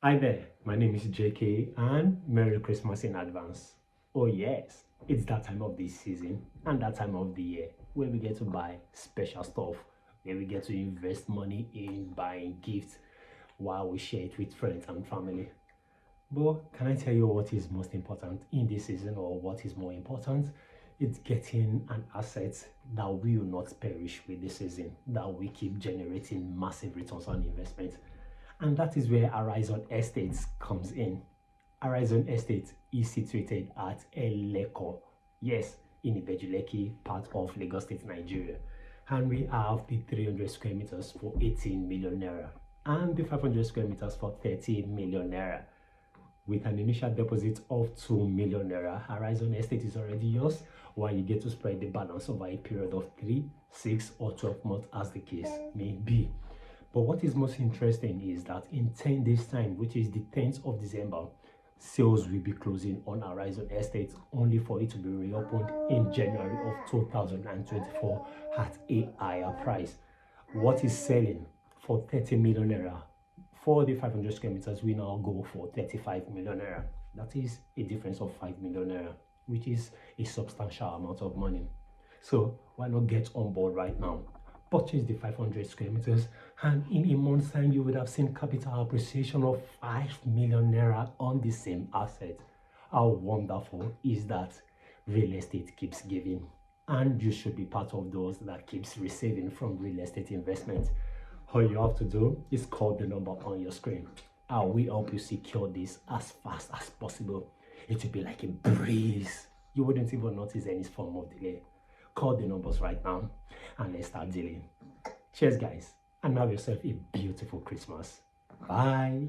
Hi there, my name is JK and Merry Christmas in advance. Oh yes, it's that time of the season and that time of the year where we get to buy special stuff, where we get to invest money in buying gifts while we share it with friends and family. But can I tell you what is most important in this season, or what is more important? It's getting an asset that will not perish with the season, that will keep generating massive returns on investment. And that is where ARIZON Estates comes in. ARIZON Estate is situated at Eleko, yes, in Ibejuleki, part of Lagos State, Nigeria. And we have the 300 square meters for 18 million naira and the 500 square meters for 30 million naira. With an initial deposit of 2 million naira, ARIZON Estate is already yours, while you get to spread the balance over a period of 3, 6, or 12 months as the case may be. But what is most interesting is that in 10 days time, which is the 10th of December, sales will be closing on ARIZON Estate, only for it to be reopened in January of 2024 at a higher price. What is selling for 30 million naira? For the 500 square meters, we now go for 35 million naira. That is a difference of 5 million naira, which is a substantial amount of money. So why not get on board right now? Purchase the 500 square meters, and in a month's time you would have seen capital appreciation of 5 million naira on the same asset. How wonderful is that? Real estate keeps giving, and you should be part of those that keeps receiving from real estate investment. All you have to do is call the number on your screen. I will help you secure this as fast as possible. It will be like a breeze. You wouldn't even notice any form of delay. Call the numbers right now and let's start dealing. Cheers guys, and have yourself a beautiful Christmas. Bye.